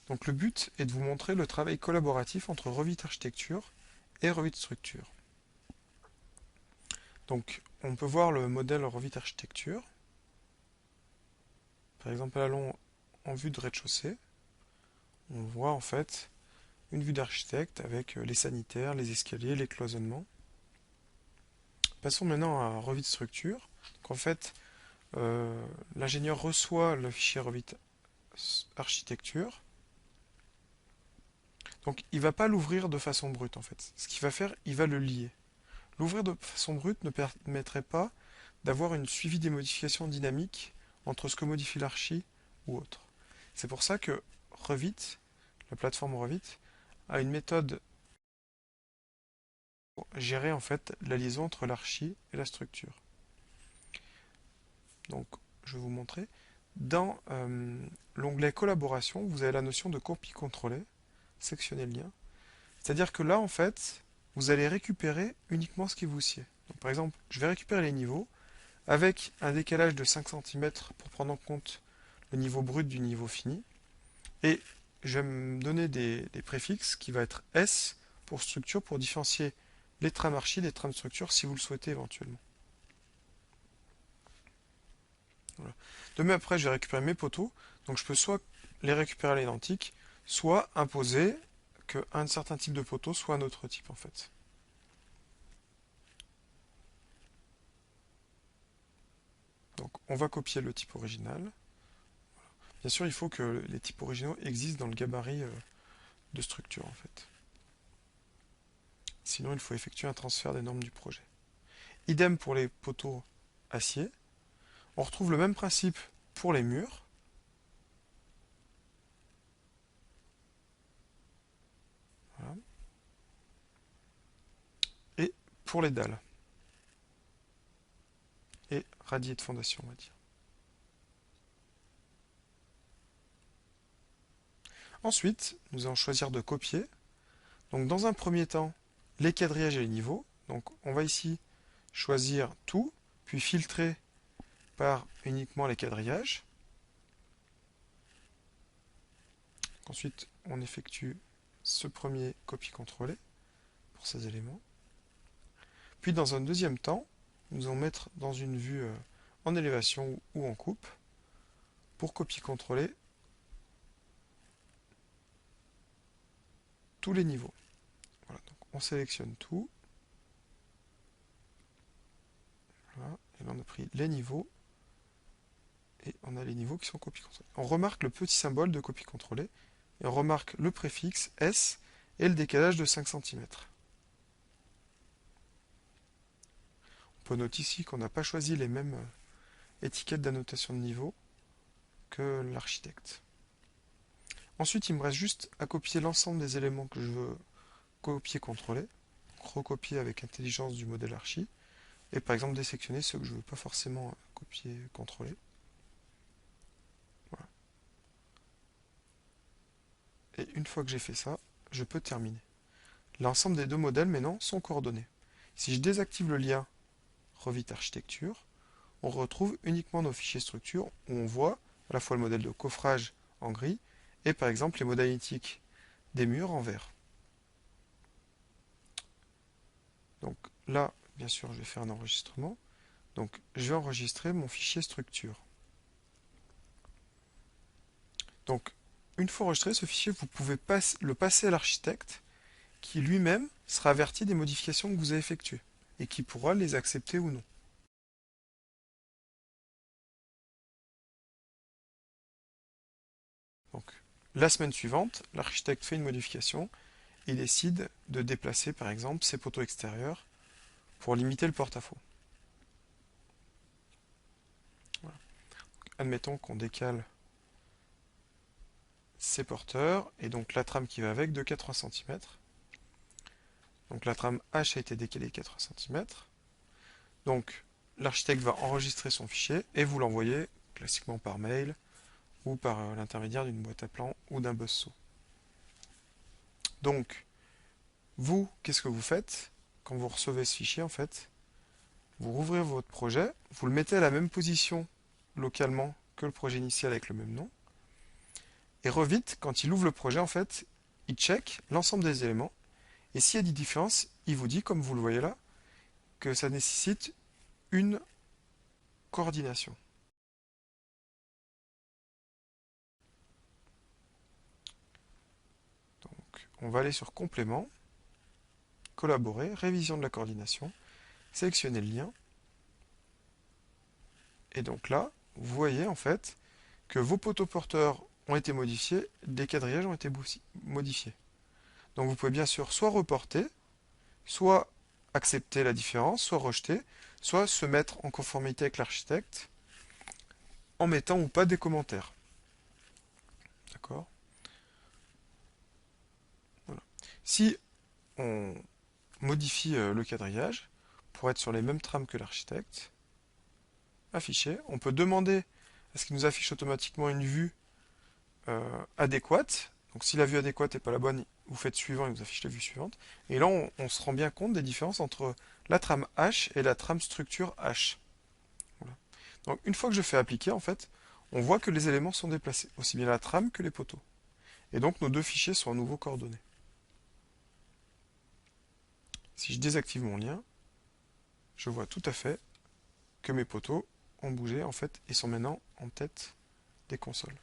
Donc le but est de vous montrer le travail collaboratif entre Revit Architecture et Revit Structure. Donc on peut voir le modèle Revit Architecture. Par exemple, allons en vue de rez-de-chaussée. On voit en fait une vue d'architecte avec les sanitaires, les escaliers, les cloisonnements. Passons maintenant à Revit Structure. Donc en fait, l'ingénieur reçoit le fichier Revit Architecture. Donc il ne va pas l'ouvrir de façon brute en fait. Ce qu'il va faire, il va le lier. L'ouvrir de façon brute ne permettrait pas d'avoir une suivi des modifications dynamiques entre ce que modifie l'archi ou autre. C'est pour ça que Revit, la plateforme Revit, a une méthode pour gérer en fait la liaison entre l'archi et la structure. Donc je vais vous montrer. Dans l'onglet collaboration, vous avez la notion de copie contrôlée, sectionner le lien. C'est-à-dire que là en fait, vous allez récupérer uniquement ce qui vous sied. Donc, par exemple, je vais récupérer les niveaux avec un décalage de 5 cm pour prendre en compte le niveau brut du niveau fini. Et je vais me donner des préfixes qui va être S pour structure pour différencier les trames archi des trames structure si vous le souhaitez éventuellement. Voilà. De même après je vais récupérer mes poteaux, donc je peux soit les récupérer à l'identique, soit imposer qu'un certain type de poteau soit un autre type en fait. Donc on va copier le type original. Bien sûr il faut que les types originaux existent dans le gabarit de structure en fait. Sinon il faut effectuer un transfert des normes du projet. Idem pour les poteaux acier. On retrouve le même principe pour les murs. Voilà. Et pour les dalles. Et radier de fondation, on va dire. Ensuite, nous allons choisir de copier. Donc dans un premier temps, les quadrillages et les niveaux. Donc on va ici choisir tout, puis filtrer par uniquement les quadrillages. Ensuite, on effectue ce premier copie-contrôler pour ces éléments. Puis dans un deuxième temps, nous allons mettre dans une vue en élévation ou en coupe pour copier-contrôler tous les niveaux. Voilà, donc on sélectionne tout. Voilà, et là on a pris les niveaux. Et on a les niveaux qui sont copie-contrôlés. On remarque le petit symbole de copie-contrôlé. Et on remarque le préfixe S et le décalage de 5 cm. On peut noter ici qu'on n'a pas choisi les mêmes étiquettes d'annotation de niveau que l'architecte. Ensuite, il me reste juste à copier l'ensemble des éléments que je veux copier-contrôler. Recopier avec intelligence du modèle archi. Et par exemple, désectionner ceux que je ne veux pas forcément copier-contrôler. Voilà. Et une fois que j'ai fait ça, je peux terminer. L'ensemble des deux modèles maintenant sont coordonnés. Si je désactive le lien Revit Architecture, on retrouve uniquement nos fichiers structure où on voit à la fois le modèle de coffrage en gris et par exemple les modélistiques des murs en vert. Donc là, bien sûr, je vais faire un enregistrement. Donc je vais enregistrer mon fichier structure. Donc une fois enregistré, ce fichier, vous pouvez le passer à l'architecte qui lui-même sera averti des modifications que vous avez effectuées et qui pourra les accepter ou non. Donc, la semaine suivante, l'architecte fait une modification et décide de déplacer par exemple ses poteaux extérieurs pour limiter le porte-à-faux. Voilà. Admettons qu'on décale ces porteurs et donc la trame qui va avec de 80 cm. Donc la trame H a été décalée de 80 cm. Donc l'architecte va enregistrer son fichier et vous l'envoyer classiquement par mail ou par l'intermédiaire d'une boîte à plans ou d'un buzzsaw. Donc, vous, qu'est-ce que vous faites quand vous recevez ce fichier en fait? Vous rouvrez votre projet, vous le mettez à la même position localement que le projet initial avec le même nom, Et Revit, quand il ouvre le projet, en fait, il check l'ensemble des éléments. Et s'il y a des différences, il vous dit, comme vous le voyez là, que ça nécessite une coordination. Donc, on va aller sur Complément, Collaborer, Révision de la coordination, sélectionner le lien. Et donc là, vous voyez en fait que vos poteaux porteurs ont été modifiés, les quadrillages ont été modifiés. Donc vous pouvez bien sûr soit reporter, soit accepter la différence, soit rejeter, soit se mettre en conformité avec l'architecte en mettant ou pas des commentaires. D'accord? Voilà. Si on modifie le quadrillage pour être sur les mêmes trames que l'architecte, afficher, on peut demander à ce qu'il nous affiche automatiquement une vue adéquate. Donc si la vue adéquate n'est pas la bonne, vous faites suivant et vous affiche la vue suivante. Et là, on se rend bien compte des différences entre la trame H et la trame structure H. Voilà. Donc une fois que je fais appliquer, en fait, on voit que les éléments sont déplacés, aussi bien la trame que les poteaux. Et donc nos deux fichiers sont à nouveau coordonnés. Si je désactive mon lien, je vois tout à fait que mes poteaux ont bougé en fait et sont maintenant en tête des consoles.